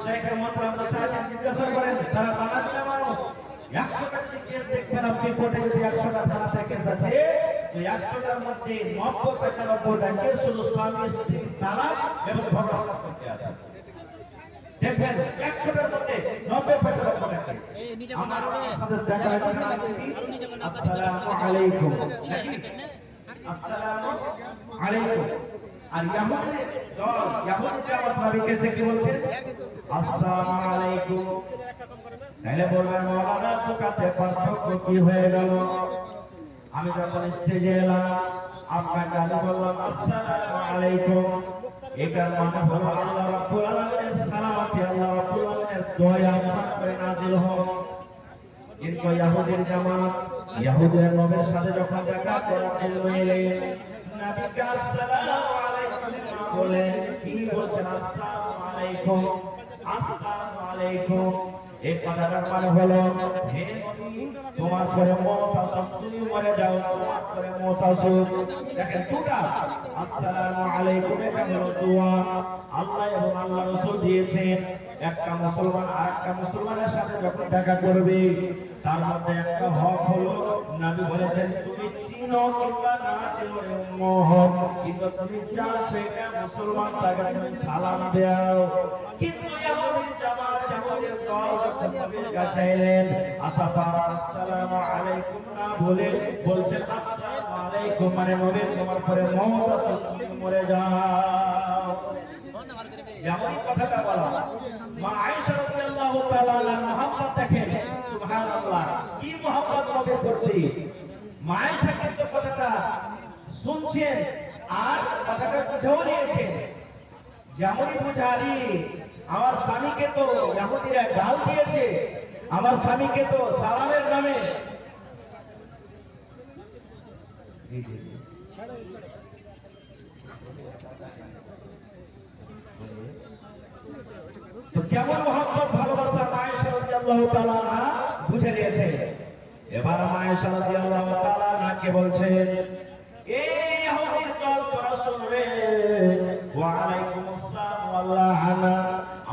শেখের মোহতরম সাহেব জিজ্ঞাসা করেন তারা থানা দিলে মানুষ 100টা কেস দেখবেন আপনি কোর্টে যদি 100টা থানাতে কেস আছে তো 100টার মধ্যে 90-95টা কেস শুধু স্বামী স্ত্রী তালাক এবং ঝগড়া সম্পর্কে আছে। দেখবেন 100টার মধ্যে 90-95টা কেস। আমার সাথে দেখা হয় আসসালামু আলাইকুম আসসালামু আলাইকুম আর ইয়াহুদি জামাত নবী কেসে কি বলছেন আসসালামু আলাইকুম তাহলে বলবেন মাওলানা দুটাতে পার্থক্য কি হয়ে গেল? আমি যখন স্টেজে এলাম আপনাকে আমি বললাম আসসালামু আলাইকুম, এটার মানে হলো আল্লাহ রাব্বুল আলামিনের সালাওয়াত আল্লাহ রাব্বুল আলামিনের দয়া আপনার উপরে নাযিল হোক। কিন্তু ইয়াহুদির জামাত ইয়াহুদের নবীর সাথে যখন দেখা করতে এলেন নবীকে আসসালামু আলাইকুম বলে কি বলছেন আসসালামু আলাইকুম আসসালামু আলাইকুম। এই কথাটার মানে হলো হে নবী তোমার পরে মওত আসুক, তুমি মরে যাও, তোমার পরে মওত আসুক। দেখেন দুটা আসসালামু আলাইকুম এটা হলো দোয়া আল্লাহ এবং আল্লাহ রাসূল দিয়েছেন। একটা মুসলমান আরেকটা মুসলমানের সাথে যখন দেখা করবে তার মধ্যে একটা হক হলো নবী বলেছেন তুমি চিনো কিংবা না চিনো রে উম্মত, কিন্তু তুমি জানছো এটা মুসলমান তাকে তুমি সালাম দাও। কিন্তু ইয়াহুদির জামাত ইয়াহুদের দল যখন নবীর কাছে এলেন আসাফা আসসালামু আলাইকুম না বলে বলছেন আসসালামু আলাইকুম মানে নবী তোমার পরে মওত আসুক, তুমি মরে যাও। যেমন কথাটা বলা মা আয়েশা রাদিয়াল্লাহু তাআলা আনহা মুহাম্মদ দেখেন সুবহানাল্লাহ কি মুহাম্মদ নবীর প্রতি। মা আয়েশা কিন্তু কথাটা শুনছেন আর কথাটা বুঝেও নিয়েছেন। যেমনই বুঝারি আমার স্বামীকে তো ইয়াহুদিরা গাল দিয়েছে, আমার স্বামীকে তো সালামের নামে তো কেমন মহব্বত ভালোবাসা মা আয়েশা রাদিয়াল্লাহু তাআলা আনহা বুঝে নিয়েছে। এবার মা আয়েশা রাদিয়াল্লাহু তাআলা আনহাকে বলছেন এই ইহুদির দল তোরা শুনবে ওয়া আলাইকুমুস সালাম ওয়াল্লাহ আনা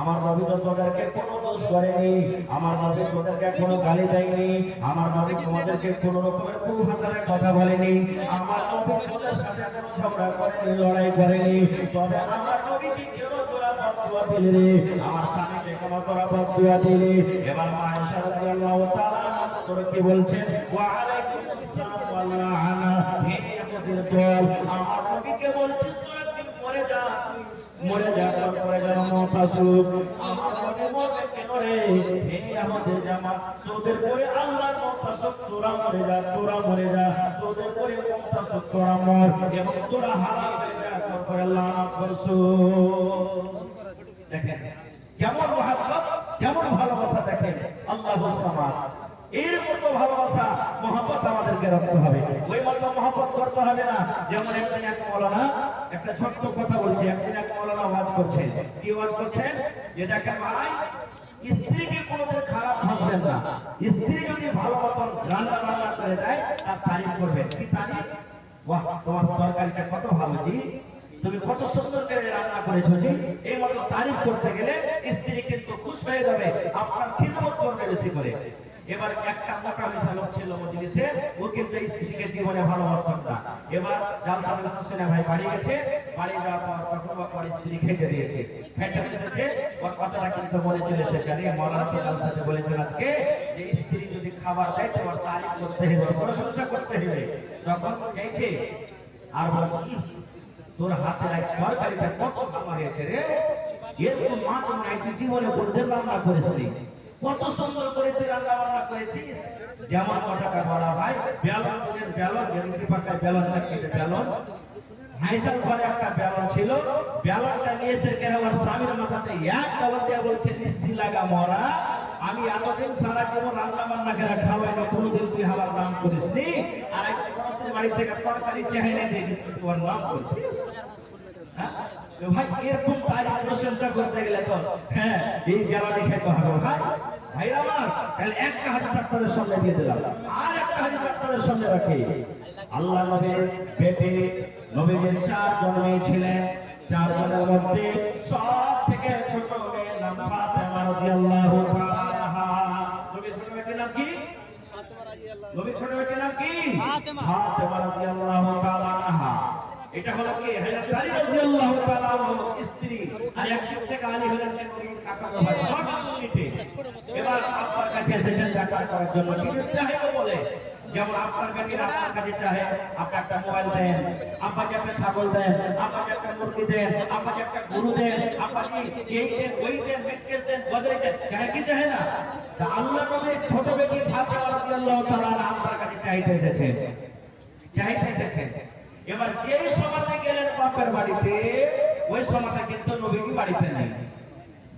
আমার নবী তো তোদেরকে কোনো দোষ করেনি, আমার নবী তোদেরকে কোনো গালি দেয়নি, আমার নবী তোমাদেরকে কোনো রকমের কুভাষায় কথা বলেনি, আমার নবী তোদের সাথে কোনো ঝগড়া করেনি, লড়াই করেনি। তবে আমার নবীকে কেন তোরা বদদুয়া দিলি রে, আমার স্বামীকে কেন তোরা বদদুয়া দিলি? এবার মা আয়েশা রাদিয়াল্লাহু তাআলা আনহা তোরা কি বলছেন ওয়া আলাইকুমুস সালাম ওয়াল্লাহ আনা হে ইহুদির দল আমার নবীকে বলছিস তোরা কি মরে যা মরে যা তারপরে যেন মওত আসুক। আমার নবী মরবে কেন রে? হে আমাদের জামাত তোদের পরে আল্লাহর মওত আসুক, তোরা মরে যা তোরা মরে যা, তোদের পরে মওত আসুক তোরা মর এবং তোরা হালাল হয়ে যা তারপরে লানত বরসুক। দেখেন কেমন মহব্বত কেমন ভালোবাসা, দেখেন আল্লাহু সামাদ। এর মতো ভালোবাসা মহব্বত আমাদেরকে রাখতে হবে, ওই মতো মহব্বত করতে হবে না। যেমন একদিন এক মাওলানা একটা ছোট্ট কথা বলছে, একদিন এক মাওলানা ওয়াজ করছেন। কি ওয়াজ করছেন? যে দেখেন ভাই স্ত্রীকে কোনোদিন খারাপ ভাসবেন না, স্ত্রী যদি ভালো মতন রান্না বান্না করে দেয় তার তারিফ করবেন। কি তারিফ? বাহ তোমার তরকারিটা কত ভালো জি, তুমি কত সুন্দর করে রান্না করেছো জি, এই মতো তারিফ করতে গেলে স্ত্রী কিন্তু খুশ হয়ে যাবে, আপনার খিদমত করবে বেশি করে। এবার একটা মোটা মিশা লোক ছিল মজলিসে, ও কিন্তু স্ত্রীকে জীবনে ভালোবাসত না। এবার জালসা জালসা শুনে ভাই বাড়ি গেছে, বাড়ি যাওয়ার পর তখন ওর স্ত্রী খেতে দিয়েছে, খেতে দিয়েছে ওর কথাটা কিন্তু মনে চলেছে জানি মৌলানা তো জালসাতে বলেছেন আজকে যে স্ত্রী যদি খাবার দেয় তোমার তারিফ করতে হবে, প্রশংসা করতে হবে। তখন খেয়েছে আর বলছি তোর হাতের এক তরকারিটা কত খাবার হয়েছে রে, এরকম মা তো নাই তুই জীবনে কোনদিন রান্না করিসনি, কত সুন্দর করে তুই রান্না বান্না করেছিস। যেমন কথাটা বলা ভাই বেলনের বেলন গেরুটি পাকায় বেলন চাকরিতে বেলন হাইসাল ঘরে একটা বেলন ছিল, বেলনটা নিয়েছে কেন আমার স্বামীর মাথাতে এক বেলন দিয়ে বলছে নিশ্চি লাগা মরা, আমি এতদিন সারা জীবন রান্না বান্না করে খাওয়াই না, কোনোদিন তুই হালাল নাম করিসনি, আর এক মানুষের বাড়ি থেকে তরকারি চেহারা দিয়েছিস তোর নাম করছিস। ভাই এরকম তারিফ প্রশংসা করতে গেলে তো হ্যাঁ এই বেলনই খেতে হবে। ভাই ভাইরা আমার তাহলে একটা হাদিস আপনাদের সামনে দিয়ে দিলাম, আর একটা হাদিস আপনাদের সামনে রাখি। আল্লাহ নবীর পেটে নবীর 4 জন মেয়ে ছিলেন, চারজনের মধ্যে সব থেকে ছোট মেয়ের নাম ফাতেমা রাদিয়াল্লাহু তাআলা আনহা। নবীর ছোট মেয়েটির নাম কি? নবীর ছোট মেয়েটির নাম কি? ফাতেমা রাদিয়াল্লাহু তাআলা আনহা। এটা হলো কি হযরত আলী রাদিয়াল্লাহু তাআলা আনহুর স্ত্রী, আর একজন থেকে আলী হলেন নবীর কাকাতো ভাই। এবার আপনার কাছে এসেছেন দেখা করার জন্য, কিন্তু চাইবো বলে, যেমন আপনার বেটির আপনার কাছে চাহে, আপনি একটা মোবাইল দেন, আপনাকে একটা ছাগল দেন, আপনাকে একটা মুরগি দেন, আপনাকে একটা গরু দেন, আপনাকে এই দেন, ওই দেন, মেটকেল দেন, বদলে দেন, চাহে কি চাহে না? তা আল্লাহ নবীর ছোট বেটি ফাতেমা রাদিয়াল্লাহু তাআলা আপনার কাছে চাইতে এসেছেন, চাইতে এসেছেন। এবার যে সময়তে গেলেন বাপের বাড়িতে, ওই সময়তে কিন্তু নবীজি বাড়িতে নেই,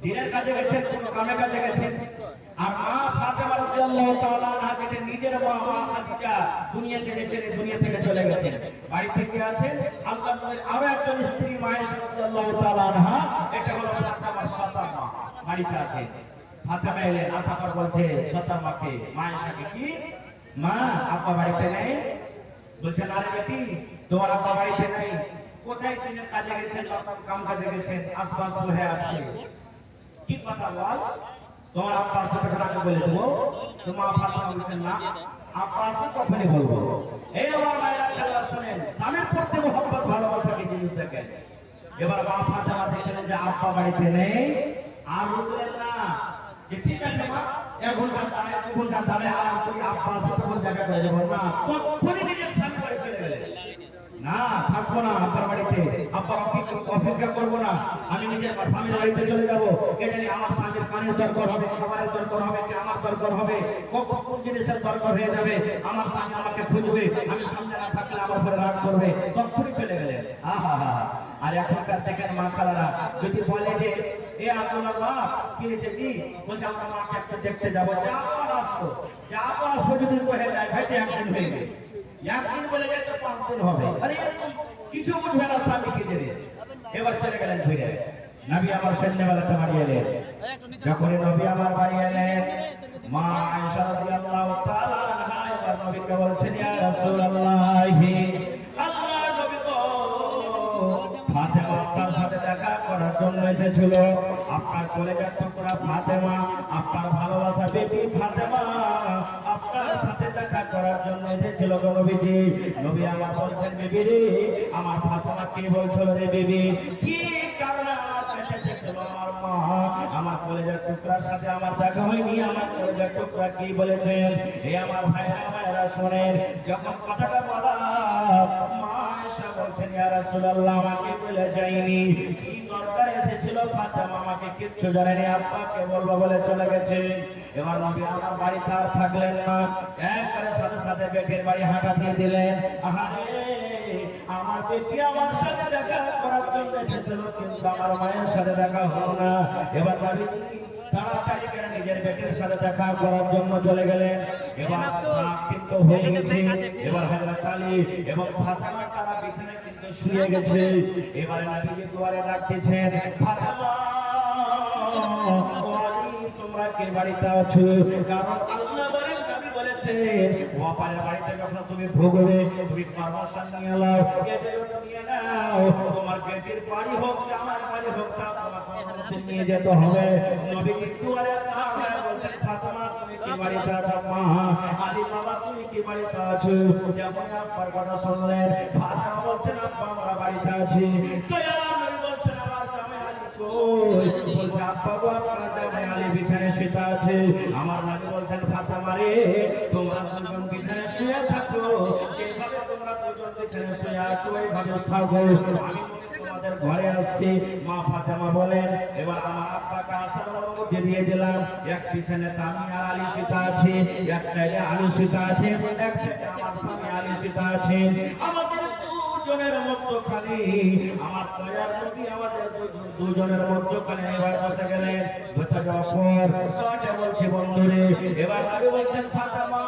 দিনের কাজে গেছেন, কোনো কামে কাজে গেছেন। আর মা ফাতেমা রাদিয়াল্লাহু তাআলা আনহা যেটা নিজের মা খাদিজা দুনিয়া থেকে ছেড়ে দুনিয়া থেকে চলে গেছেন, বাড়ি থেকে আছেন আল্লাহর নবীর আরো একজন স্ত্রী মা আয়েশা রাদিয়াল্লাহু তাআলা আনহা, এটা হলো ফাতেমার সৎ মা, বাড়িতে আছে। ফাতেমা এলেন, আসার পর বলছে সৎ মাকে, মা আয়েশাকে, কি মা আব্বা বাড়িতে নেই? বলছে না রে বেটি, তোমার আব্বা বাড়িতে নেই, কোথায় দিনের কাজে গেছেন, কাম কাজে গেছেন, আশপাশ হয়ে আছে, কি কথা বল, তোমার আব্বা আসবে আমি বলে দেবো। তোমার ফাতেমা বলছেন না, আব্বা আসবে তখনই বলবো। এই আমার মায়েরা আল্লাহ শুনেন, স্বামীর প্রতি মহব্বত ভালোবাসা কি জিনিস দেখেন। এবার মা ফাতেমা দেখলেন যে আব্বা বাড়িতে নেই, আর বললেন না যে ঠিক আছে মা, 1 ঘন্টা দাঁড়ায় 2 ঘন্টা দাঁড়ায় আরাম করি, আব্বা আসবে তখন দেখা করে দেবো না, তখনই নিজের স্বামী বাড়ি চলে গেলেন। না থাকবো না আপনার বাড়িতে, আব্বার অপেক্ষা করবো না, আমি নিজের স্বামীর বাড়িতে চলে যাবো। এটা নিয়ে আমার স্বামীর পানির দরকার হবে, খাবারের দরকার হবে, কি আমার দরকার হবে, কখন কোন জিনিসের দরকার হয়ে যাবে, আমার স্বামী আমাকে খুঁজবে, আমি সামনে না থাকলে আমার উপরে রাগ করবে, তখনই চলে গেলেন। আহা হা। আর এখনকার দেখেন মা খালারা যদি বলে যে এ আপনার মা কিনেছে কি, বলছে আমার মাকে একটু দেখতে যাবো, যাবো আসবো যদি কহে যায় ভাইতে একদিন হয়ে গেছে, একদিন বলে যায় তো 5 দিন হবে, আরে কিছু বুঝবে না স্বামীকে জেনে। এবার চলে গেলেন ঘুরে, নবী আমার সন্ধ্যাবেলাতে বাড়ি এলেন। যখন নবী আমার বাড়ি এলেন, মা আয়েশা রাদিয়াল্লাহু তাআলা আনহা এবার নবীকে বলছেন, ইয়া রাসূলুল্লাহ, আল্লাহর নবী গো, ফাতেমা আপনার সাথে দেখা করার জন্য এসেছিল, আপনার কলেজার টুকরা ফাতেমা, আপনার ভালোবাসা বেটি ফাতেমা আপনার সাথে দেখা করার জন্য এসেছিল গো নবীজি। নবী আমার বলছেন, বিবি রে, আমার ফাতেমা কি বলছিল রে বিবি, কি কারণে আমার কাছে এসেছিল আমার মা, আমার কলেজার টুকরার সাথে আমার দেখা হয়নি, আমার কলেজার টুকরা কি বলেছেন। এই আমার ভাইরা ভাইরা শোনেন, যখন কথাটা বলা মা আয়েশা বলছেন, ইয়া রাসূলুল্লাহ আমাকে বলে যায়নি, কি দরকার এসেছিল ফাতেমা আমাকে কিচ্ছু জানেনি, আব্বাকে বলবো বলে চলে গেছে। এবার নবী আমার বাড়িতে আর থাকলেন না, একবারে সাথে সাথে বেটির বাড়ি হাঁটা দিয়ে দিলেন। আহারে আমার বেটি আমার সাথে দেখা করার জন্য এসেছিল, কিন্তু আমার মায়ের সাথে দেখা হলো না। এবার নবী তাড়াতাড়ি করে নিজের বেটির সাথে দেখা করার জন্য চলে গেলেন। এবার কিন্তু হয়ে গেছে, এবার হযরত আলী এবং ফাতেমা তারা বিছানায় কিন্তু শুয়ে গেছে। এবার নবী দুয়ারে ডাকতেছেন, ফাতেমা ও আলী তোমরা কে বাড়িতে আছো? কারণ আল্লাহ বলেন, নবী বলেছে, ওয়াপারের বাড়িতে যখন তুমি ভোগবে, তুমি পারমিশন নিয়ে নাও, এদেরও নিয়ে নাও, তোমার বেটির বাড়ি হোক আমার বাড়ি হোক, তোমার পারমিশন নিয়ে যেতে হবে। নবী দুয়ারে দাঁড়ায় বলছেন, ফাতেমা তুমি কি বাড়িতে আছো? মা আলী বাবা তুমি কি বাড়িতে আছো? যখন আব্বার কথা শুনলেন, ফাতেমা বলছেন, আব্বা আমরা বাড়িতে আছি। নবী বলছেন, আমার জামাই আলী কই? বলছে, আব্বা গো আপনার জামাই আলী বিছানায় শুয়ে আছে। আমার নবী বলছেন, ফাতেমা রে, তোমরা দুজন বিছানায় শুয়ে থাকো, যেভাবে তোমরা দুজন বিছানায় শুয়ে আছো এইভাবে থাকো, আমি তোমাদের ঘরে আসছি। মা ফাতেমা বলেন, এবার আমার আব্বাকে আসার মধ্যে দিয়ে দিলাম, এক পিছনে আমি আর আলী সীতা আছি, এক সাইডে আলী সীতা আছে, এক সাইডে আমার স্বামী আলী সীতা আছে। আমাদের দুজনের মধ্যখানে আমার দয়ার নবী আমাদের দুজনের মধ্যখানে এবার বসে গেলেন। বসে যাওয়ার পর সহজে বলছি বন্ধুরে, এবার নবী বলছেন, ফাতেমা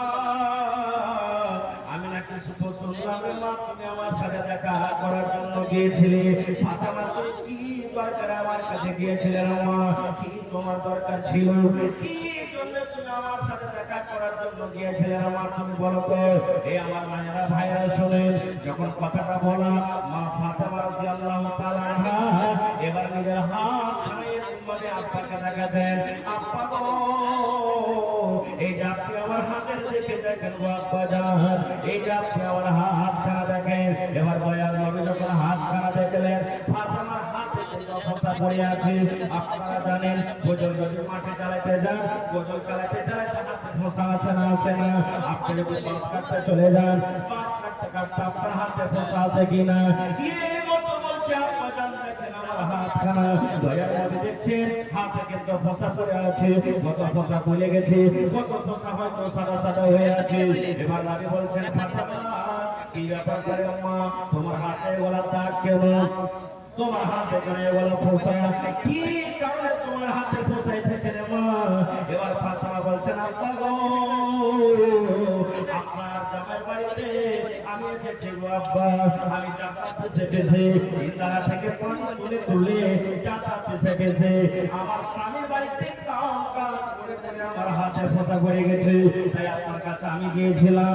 আমি নাকি শুনলাম মা তুমি আমার সাথে দেখা করার জন্য গিয়েছিলে। ফাতেমা তুমি কি দরকার আমার কাছে গিয়েছিলে? মা কি তোমার দরকার ছিল? কি জন্য তুমি আমার সাথে দেখা করার জন্য গিয়েছিলেন আমার, তুমি বলো তো। এই আমার মায়েরা ভাইরা শোনেন, যখন কথাটা বলা মা ফাতেমা রাদিয়াল্লাহু তাআলা আনহা এবার নিজের হাত খানিয়ে উম্মতে আব্বাকে দেখাতেন, আব্বা গো এই যে আপনি আমার হাতের দিকে দেখেন গো আব্বা জান, এই যে আপনি আমার হাতখানা দেখেন। এবার দয়াল নবী যখন হাতখানা দেখলেন, ফাতেমার হাতে কিন্তু ফোঁটা পড়ে আছে। আপনারা জানেন গোসল যদি মাঠে চালাতে যান, গোসল চালাতে চালাতে হাতে ফোঁটা আছে না আছে না? আপনি যদি মাছ কাটতে চলে যান, মাছ কাটতে কাটতে আপনার হাতে ফোঁটা আছে কিনা? এই মতো বলছে আব্বা জান দেখেন আমার হাতখানা। দয়াল নবী দেখছেন হাতে কিন্তু ফোঁটা পড়ে আছে, কত ফোঁটা খুলে গেছে, কত ফোঁটা হয়তো সাদা সাদা হয়ে আছে। এবার নবী বলছেন ফাতেমা কি ব্যাপার করে আম্মা, তোমার হাতে ওলা দাগ কেন? তোমার হাতে কেন ওলা ফোঁটা? কি কারণে তোমার হাতে ফোঁটা এসেছে রে মা? এবার ফাতেমা বলছেন আব্বা গো আপনার জামাই বাড়িতে আমি এসেছি গো আব্বা, আমি জান্নাত পেছে গেছি, ইন্দারা থেকে পানি তুলে তুলে জান্নাত পেছে গেছে। আমার স্বামীর বাড়িতে কাম কাজ করে করে আমার হাতে ফোঁটা পড়ে গেছে, তাই আপনার কাছে আমি গিয়েছিলাম।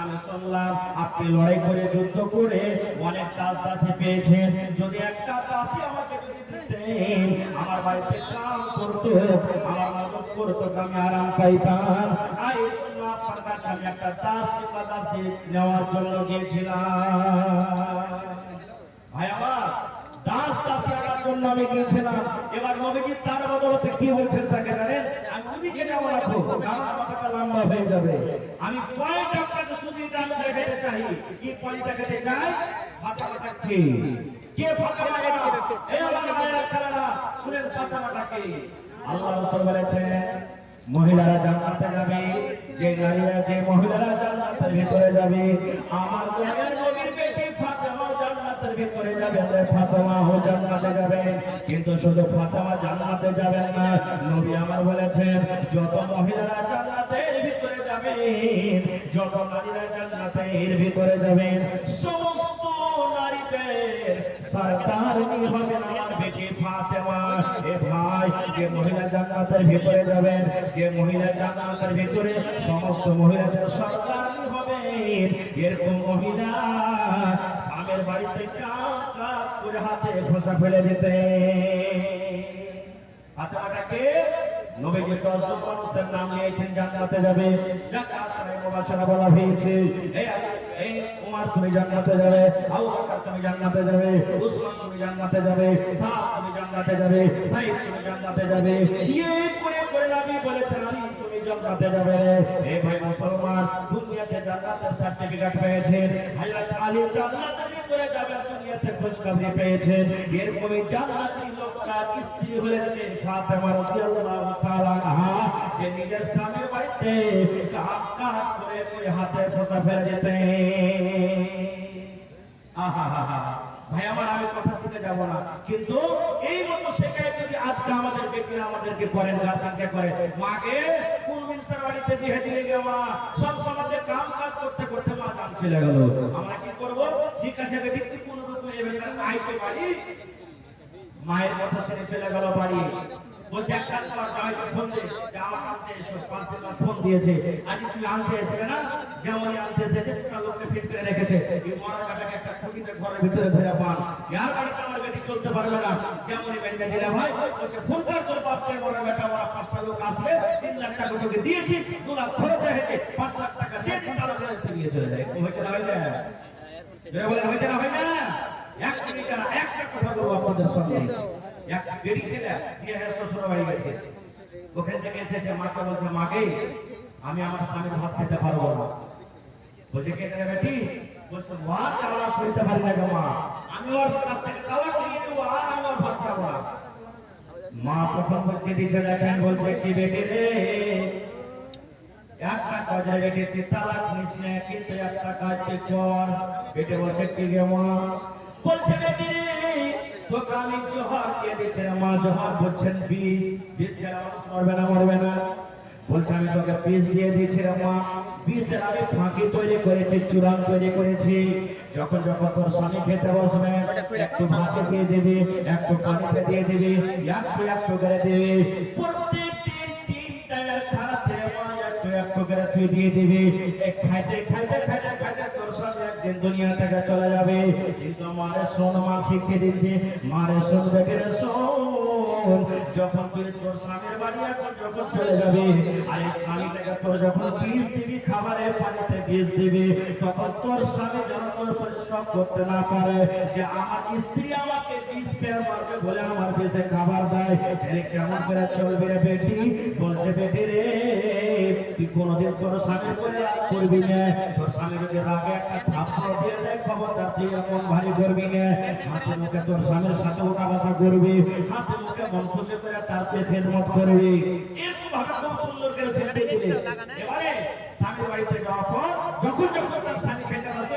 আমি শুনলাম আপনি লড়াই করে যুদ্ধ করে অনেক দাসী পেয়েছেন, যদি একটা দাসী আমাকে যদি দিতেন আমার বাড়িতে কাম করতো, আমার মদত করতো, আমি আরাম পাইতাম। এই জন্য আপনার কাছে আমি একটা দাসী নেওয়ার জন্য গিয়েছিলাম। ভাই আমার দাসী আনার জন্য আমি গিয়েছিলাম। এবার নবীজি তার বদলতে কি বলছেন তাকে জানেন? আমি যদি কেটে রাখবো কারণ কথাটা লম্বা হয়ে যাবে। আমি পয়েন্ট আপনাকে শুধু এটা আমি দেখাতে চাই। কি পয়েন্টটা খেতে চাই? ফাতেমাটা কি? কে ফাতেমা? এই আমার ভাইরা খেলারা শুনেন ফাতেমাটা কি? আল্লাহ রাসূল বলেছেন মহিলারা জান্নাতে যাবে, যে নারীরা যে মহিলারা জান্নাতের ভিতরে যাবে, আমার দয়ার নবীর বেটি ফাতেমা জান্নাতের ভিতরে যাবে, ফাতেমা ও জান্নাতে যাবে। কিন্তু শুধু ফাতেমা জান্নাতে যাবেন না, নবী আমার বলেছেন যত মহিলারা জান্নাতের ভিতরে যাবে, যত নারীরা জান্নাতের ভিতরে যাবে, সমস্ত নারীদের সরদারনি হবেন আমার বেটি ফাতেমা। এ ভাই যে মহিলা জান্নাতের ভিতরে যাবেন, যে মহিলা জান্নাতের ভিতরে সমস্ত মহিলাদের সরদারনি হবেন, এরকম মহিলা স্বামীর বাড়িতে কাজ কাজ করে হাতে ফোঁটা ফেলে দিতে। ফাতেমাটাকে নবীজি 10 জন মানুষের নাম নিয়েছেন জান্নাতে যাবে, যাকে আশরায়ে মুবাশশারা বলা হয়েছে। এই ওমর তুমি জান্নাতে যাবে, আবু বকর তুমি জান্নাতে যাবে, উসমান তুমি জান্নাতে যাবে, সাদ তুমি জান্নাতে যাবে, সাঈদ তুমি জান্নাতে যাবে। এই করে করে নবী বলেছেন আলী তুমি জান্নাতে যাবে রে। এই ভাই মুসলমান দুনিয়াতে জান্নাতের সার্টিফিকেট পেয়েছেন, হযরত আলী জান্নাতের ভিতরে যাবেন, দুনিয়াতে খুশখবরি পেয়েছেন। এরকমই জান্নাতি লোকটা স্ত্রী হলেন ফাতেমা রাদিয়াল্লাহু তাআলা আনহা, যে নিজের স্বামীর বাড়িতে কাজ কাজ করে করে হাতে ফোঁটা ফেলে দিতেন। ভাই আমার আমি কথা থেকে যাব না, কিন্তু এই মতো শেখায় যদি আজকে আমাদের বেটিরা আমাদেরকে করেন, গার্জেনকে করে, মাকে কোন মিনসার বাড়িতে বিয়ে দিলে গে মা, সব সমাজে কাম কাজ করতে করতে মা জান চলে গেল, আমরা কি করব? ঠিক আছে বেটি তুই কোন রকম এবার আইতে পারি, মায়ের কথা শুনে চলে গেল বাড়ি। বলছে এক কাজ কর, জামাইকে ফোন দে, জামা আনতে এসো। 5 দিন ফোন দিয়েছে, আজ তুই আনতে এসবে না? যেমনই আনতে এসেছে একটা লোককে ফিট করে রেখেছে, এই মরা কাটাকে একটা খুঁটিতে ঘরের ভিতরে ধরে পান, ইয়ার বাড়িতে আমার বেটি চলতে পারবে না। যেমনই বেঁধে দিলে ভাই বলছে ফোন কর তোর বাপকে, মরা বেটা ওরা 5টা লোক আসবে, 3 লাখ টাকা তোকে দিয়েছি, 2 লাখ খরচ হয়েছে, 5 লাখ টাকা দিয়ে দিন, তারা ফেরত নিয়ে চলে যায়। হয়েছে না? হয়ে যায়? বলে হয়েছে না? হয় না? এক মিনিট একটা কথা বলবো আপনাদের সঙ্গে। এক বেটি ছেলে বিয়ে হয়ে শ্বশুর বাড়ি গেছে, ওখান থেকে এসেছে, মাকে বলছে মাকে আমি আমার স্বামীর ভাত খেতে পারবো না। বলছে কে দেবে বেটি? বলছে ভাত খাওয়া সইতে পারি না গো মা, আমি ওর কাছ থেকে খাওয়া নিয়ে নেবো আর আমি ওর ভাত খাবো না। মা তখন বলতে দিচ্ছে দেখেন, বলছে কি বেটি রে, একটা কাজে বেটি তুই তালাক নিস না, কিন্তু একটা কাজ তুই কর। বেটি বলছে কি গে মা? বলছে বেটি তোকে আমি জোহর দিয়ে দিচ্ছে, মা জোহর বলছেন 20 খেলা মানুষ মরবে না, মরবে না। বলছে আমি তোকে 20 দিয়ে দিচ্ছি রে মা, 20-এর আমি ফাঁকি তৈরি করেছি, চূড়ান তৈরি করেছি। যখন যখন তোর স্বামী খেতে বসবে একটু ভাতে দিয়ে দিবি, একটু পানিতে দিয়ে দিবি, একটু একটু করে দিবি। প্রত্যেক দিন 3 টাইমের খানাতে করে তুই দিয়ে দিবি। খাইতে খাইতে খাইতে খাইতে তোর স্বামী একদিন দুনিয়া থেকে চলে যাবে। কিন্তু মারে শোন, মা শিখিয়ে দিচ্ছে, মারে শোন বেটিরে শোন, যখন তুই তোর স্বামীর বাড়ি এখন যখন চলে যাবে, আর এই স্বামীটাকে তোর যখন বিষ দিবি, খাবারে পানিতে বিষ দিবি, তখন তোর স্বামী যেন তোর উপরে শক করতে না পারে যে আমার স্ত্রী আমাকে বিষ খেয়ে মারবে বলে আমার বিষে খাবার দেয়। তাহলে কেমন করে চলবে রে বেটি? বলছে বেটি রে, তুই কোনোদিন তোর স্বামীর করে করবি না। তোর স্বামী যদি রাগে একটা থাপ্পড় দিয়ে দেয়, খবরদার তুই এমন ভারী করবি না। হাসি মুখে তোর স্বামীর সাথে ওঠা বসা করবি, হাসি মুখে মন খুশি করে তার খেদমত করবি। এরকম ভাবে খুব সুন্দর করে শিখিয়ে দিলে এবারে স্বামীর বাড়িতে যাওয়ার পর যখন যখন তার স্বামী খেতে বসে,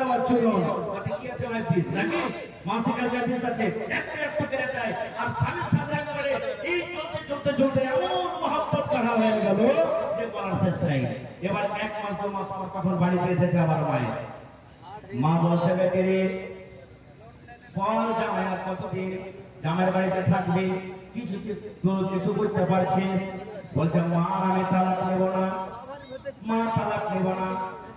আমার চুরন ওতে কি আছে ভাই, পিস নাকি মাসিকার যে পিস আছে, একটু একটু করে দেয়। আর স্বামীর সাথে একবারে এই চলতে চলতে চলতে এমন মহব্বত করা হয়ে গেল যে বলার শেষ নাই। এবার 1 মাস 2 মাস পর তখন বাড়িতে এসেছে আবার মায়ের। মা বলছে বেটি রে, পর জামাই আর কতদিন জামাইয়ের বাড়িতে থাকবে, কিছু বুঝতে পারছি। বলছে মা আমি তালাক নেব না, মা তালাক নেব না।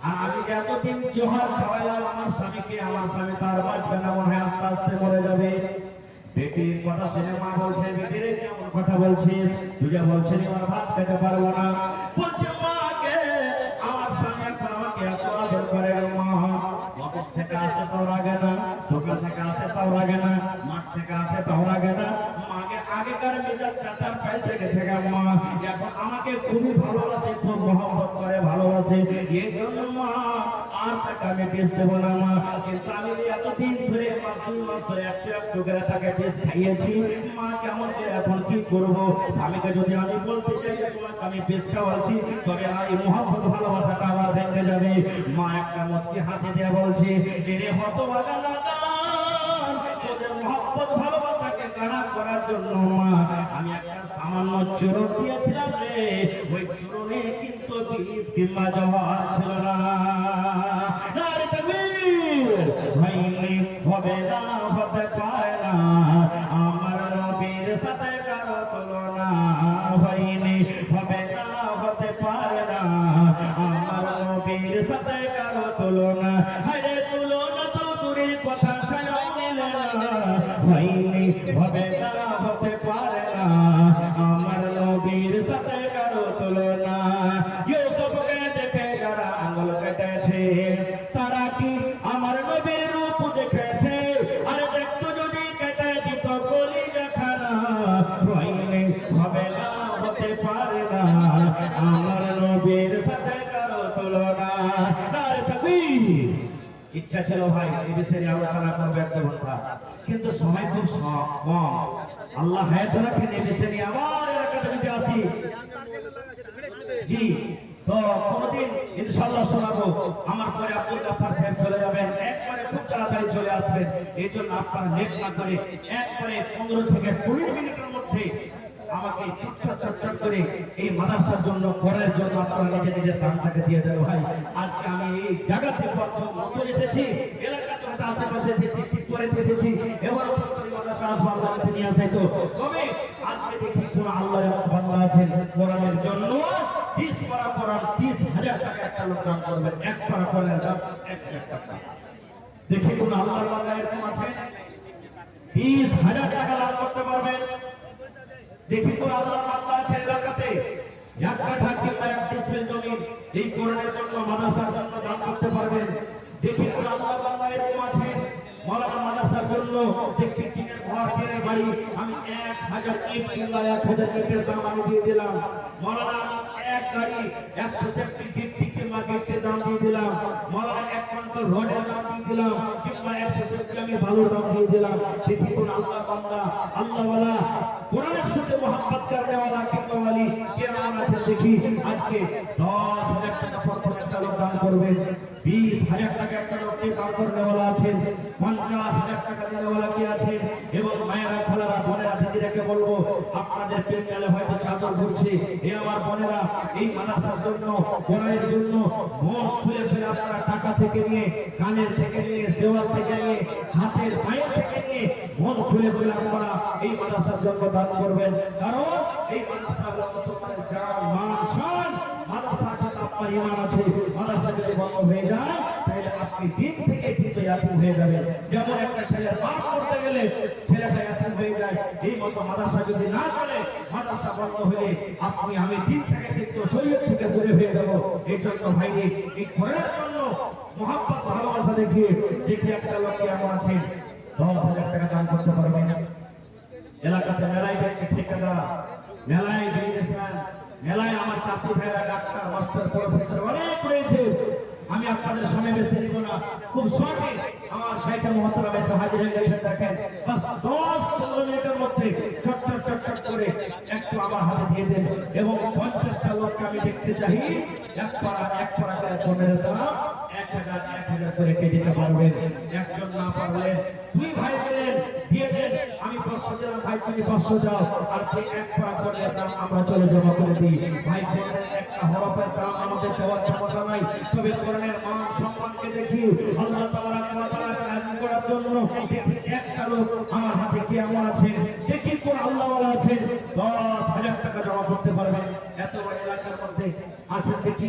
আর আমি এতদিন জোহর খাওয়াইলাম আমার স্বামীকে, আমার স্বামী তার বাঁচবে না, মনে হয় আস্তে আস্তে মরে যাবে। বেটির কথা শুনে মা বলছে বেটি রে কেমন কথা বলছিস, তুই যা বলছিস আমার ভাত খেতে পারবো না। বলছে মাকে আমার স্বামী এখন আমাকে এত আদর করে, মা অফিস থেকে আসে তাও লাগে না, দোকান থেকে আসে তাও লাগে না, মাঠ থেকে আসে তাও লাগে না। মাকে আগেকার মেজাজটা তার পাল্টে গেছে মা, এখন আমাকে খুবই ভালোবাসে, খুব মহব্বত করে ভালোবাসে। এই জন্য মা আর তাকে আমি বেশ দেবো না মা। কিন্তু আমি এতদিন ধরে 2 মাস ধরে একটু একটু করে তাকে বেশ খাইয়েছি। মা কেমন করে এখন কি করবো? স্বামীকে যদি আমি বলতে চাই যে তোমাকে আমি বেশ খাওয়াচ্ছি, তবে এই মহব্বত ভালোবাসাটা আবার ভেঙে যাবে। মা একটা মুচকি হাসি দিয়ে বলছে, এরে হতভাগা নাদান, তোদের মহব্বত ভালোবাসাকে কাড়া করার জন্য মা আমি একটা সামান্য চূরণ দিয়েছিলাম রে, ওই চূরণে কিন্তু বিষ কিংবা জহর ছিল না। নারে তাকবীর! হয়নি, হবে না, হতে পারে না, আমার নবীর সাথে কারো তুলনা। হয়নি, হবে না, হতে পারে না, আমার নবীর সাথে কারো তুলনা। আরে তুলনা তো দূরের কথা, ছায়া মেলে না। হয়নি, হবে না, হতে পারে না, আমার নবীর সাথে কারো তুলনা। ইউসুফকে দেখে যারা আঙ্গুল কেটেছে, তারা কি আমার নবীর রূপ দেখেছে? আরে দেখতো যদি কেটে দিত কলিজাখানা। হয়নি, হবে না, হতে পারে না, আমার নবীর সাথে কারো তুলনা। নারে তাকবীর! ইচ্ছা ছিল ভাই এই বিষয়ে আলোচনা করবো 1 ঘন্টা, কিন্তু সময় খুব কম। আল্লাহ হায়াত রাখেন, এই বিষয়ে নিয়ে আবার এলাকাতে যদি আছি জি, তো কোনদিন ইনশাআল্লাহ শোনাবো। আমার পরে আব্দুল গাফফার সাহেব চলে যাবেন, একবারে খুব তাড়াতাড়ি চলে আসবেন। এই জন্য আপনারা লেট না করে একবারে 15 থেকে 20 মিনিটের মধ্যে আমাকে চটচট করে এই মাদ্রাসার জন্য করার জন্য আপনারা নিজের দানটাকে দিয়ে দেন ভাই। আজকে আমি এই জায়গাতে প্রথম নতুন এসেছি, এলাকাতে আশেপাশে এসেছি, ঠিক করে এসেছি, এবার মাদ্রাসা আসবাবকে নিয়ে আসে। তো তবে আজকে দেখি কোন আল্লাহ এমন বান্দা আছেন কোরআনের জন্য 20 পারা কোরআন 30,000 টাকা একটা লোক দান করবেন। 1 পারা কোরআনের দাম 1,000 টাকা। দেখি কোন আল্লাহর বান্দা এরকম আছে 20,000 টাকা দান করতে পারবেন? দেখি কোন আল্লাহর বান্দা আছে এলাকাতে 1 কাঠা কিংবা 1 ডিসমিল জমি এই কোরআনের জন্য মাদ্রাসার জন্য দান করতে পারবেন? দেখি কোন আল্লাহর বান্দা এরকম আছে মাওলানা মাদ্রাসার জন্য দেখছি টিনের ঘর, টিনের বাড়ি, আমি 1000 ইট কিংবা 1000 ইটের দাম আমি দিয়ে দিলাম। মাওলানা এক গাড়ি 100 সেফটি গিফট কিংবা গিফটের দাম দিয়ে দিলাম। মাওলানা 1 কুইন্টাল রডের দাম দিয়ে দিলাম, কিংবা 100 সেফটি আমি বালুর দাম দিয়ে দিলাম। দেখি কোন আল্লাহর বান্দা, আল্লাহওয়ালা, কোরআনের সাথে মহব্বত করনেওয়ালা কিংবা ওয়ালি কেমন আছে দেখি। আজকে 10,000 টাকা প্রথম একটা লোক দান করবেন, 20,000 টাকা একটা লোককে দান করনেওয়ালা আছেন, 50,000 টাকা দেওয়ালা কি আছে। এবং মায়েরা, খালারা, বোনেরা, দিদিরাকে বলবো আপনাদের পেন্ডালে হয়তো চাদর ঘুরছে, এ আমার বোনেরা এই মাদ্রাসার জন্য, কোরআনের জন্য মন খুলে ফেলে আপনারা টাকা থেকে নিয়ে, কানের থেকে নিয়ে, সেওয়ার থেকে নিয়ে, হাতের পায়ের থেকে নিয়ে মন খুলে ফেলে আপনারা এই মাদ্রাসার জন্য দান করবেন। কারণ এই মাদ্রাসা জান মান শান, মাদ্রাসা ইমান আছে, মাদ্রাসা যদি বন্ধ হয়ে যায় তাহলে আপনি দিন থেকে কিন্তু ইয়াতিম হয়ে যাবেন। যেমন একটা ছেলে পাপ করতে গেলে ছেলেটা ইয়াতিম হয়ে যায়, এই মতো মাদ্রাসা যদি না চলে, মাদ্রাসা বন্ধ হলে আপনি আমি দিন থেকে কিন্তু শরীর থেকে দূরে হয়ে যাব। এই জন্য ভাই এই ঘরের জন্য মহব্বত ভালোবাসা দেখিয়ে দেখি একটা লোক এমন আছে 10,000 টাকা দান করতে পারবে না। এলাকাতে মেলায় দেখছি ঠিকাদার, মেলায় বিজনেসম্যান, মেলায় আমার চাষি ভাইরা ডাক্তার মাস্টার প্রফেসর অনেক রয়েছে। আমি আপনাদের সময় বেশি দিব না, খুব শর্টে আমার সাইকেল মহতরম এসে হাজির হয়ে গেছেন। দেখেন বাস 10-15 মিনিটের মধ্যে চট করে একটু আমার হাতে দিয়ে দেন এবং 50টা লোককে আমি দেখতে চাই এক পাড়া করে কমে দেওয়া 1,000 করে কে দিতে পারবেন। একজন না পারলেন 2 ভাই পেলেন দিয়ে দেন, আমি 500 দিলাম, ভাই তুমি 500 যাও, আর যে এক পাড়া করে দাম আমরা চলে জমা করে দিই। ভাই দেখেন একটা হরফের দাম আমাদের দেওয়ার ক্ষমতা নাই, তবে কোরআনের মান সম্মানকে দেখি আল্লাহ তাআলা রাজি করার জন্য দেখি একটা লোক আমার হাতে কি এমন আছে, দেখি কোন আল্লাহ ওয়ালা আছে 10,000 টাকা জমা করতে পারবেন। এত বড় এলাকার মধ্যে আছে দেখি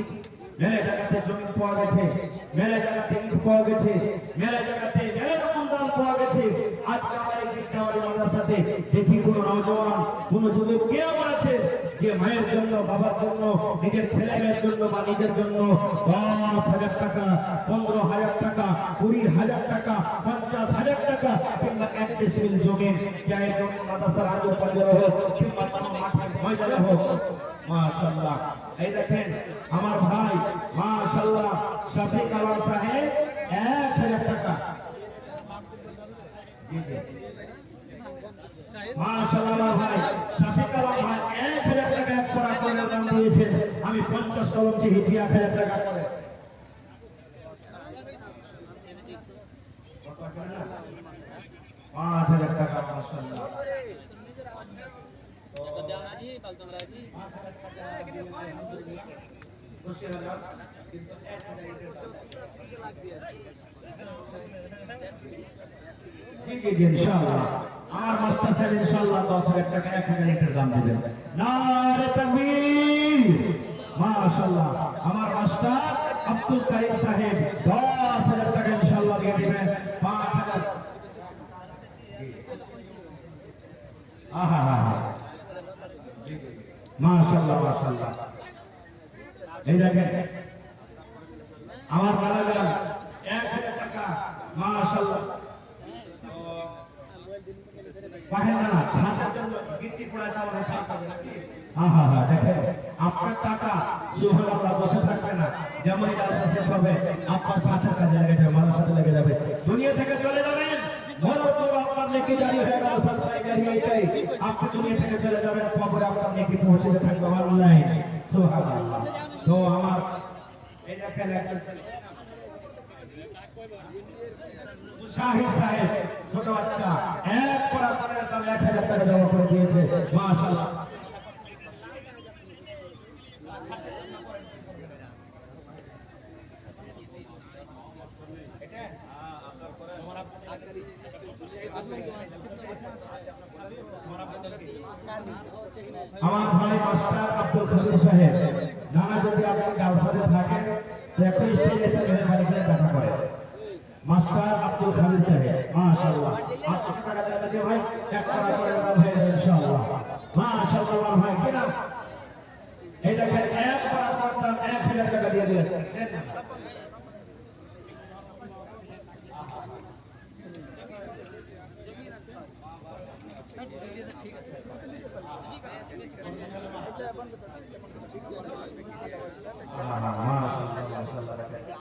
মেলে জায়গাতে জমি পাওয়া গেছে, মেলে জায়গাতে ইট পাওয়া গেছে, মেলে জায়গাতে মেলে রকম দাম পাওয়া গেছে। আজকে আমার এই বিদ্যালয় মাদ্রাসাতে দেখি কোন নওজওয়ান কোন যুবক কে আমার আছে যে মায়ের জন্য, বাবার জন্য, নিজের ছেলে মেয়ের জন্য বা নিজের জন্য 10,000 টাকা, 15,000 টাকা, 20,000 টাকা, 50,000 টাকা কিংবা 1 ডিসমিল জমি, চাই জমি মাদ্রাসার আগে পড়ে হোক কিংবা কোনো মাঠে ময়দানে হোক। মাশাআল্লাহ, এই দেখেন আমার ভাই মাশাআল্লাহ শফিক আলম সাহেব 1,000 টাকা, জি জি মাশাআল্লাহ ভাই শফিক আলম ভাই 1,000 টাকা এক করা করে দাম দিয়েছেন। আমি 50 কলম চেয়েছি 1,000 টাকা করে। 5,000 টাকা মাশাআল্লাহ। ইনশাআল্লাহ আমার মাস্টার সাহেব ইনশাআল্লাহ 10,000 টাকা 1,000 লিটার দাম দিবেন। নারে তাকবীর, মাশাআল্লাহ আমার মাস্টার আব্দুল করিম সাহেব 10,000 টাকা ইনশাআল্লাহ দিয়ে দিবেন। 5,000 আহা মাশাআল্লাহ মাশাআল্লাহ। এই দেখেন আমার বালাগান 1,000 টাকা মাশাআল্লাহ। পাহেনা ছাদের জন্য গিট্টি পোড়া চাওয়া ছাড়তে নাকি? আহা দেখেন আপনার টাকা সুবহানাল্লাহ বসে থাকবে না, যেমনই জালসা শেষ হবে আপনার ছাদের কাজে লেগে যাবে, মানুষের সাথে লেগে যাবে, দুনিয়া থেকে চলে যাবেন। মরার পর আপনার নেকি জারি হয়ে গেল, সরকারি গাড়ি এইটাই, আপনি দুনিয়া থেকে চলে যাবেন, কবরে আপনার নেকি পৌঁছে থাকবে আল্লাহ সুবহানাল্লাহ। তো আমার এই দেখেন একটা ছেলে শাহিদ সাহেব ছোট বাচ্চা এক পড়া করে দাম 1,000 টাকা জমা করে দিয়েছে মাশাআল্লাহ। আমার ভাই মাস্টার আব্দুল খালিদ সাহেব, নানা যদি আপনি জালসাতে থাকেন তো একটা স্টেজ এসে মেরে বাড়িতে দেখা করে। মাস্টার আব্দুল খালিদ সাহেব মাশাআল্লাহ 800 টাকা দিয়ে ভাই এক করা করে দাম হয়ে যাবে ইনশাআল্লাহ। মাশাআল্লাহ ভাই কি নাম? এই দেখেন এক করা করতাম 1,000 টাকা দিয়ে দিলেন। ঠিক আছে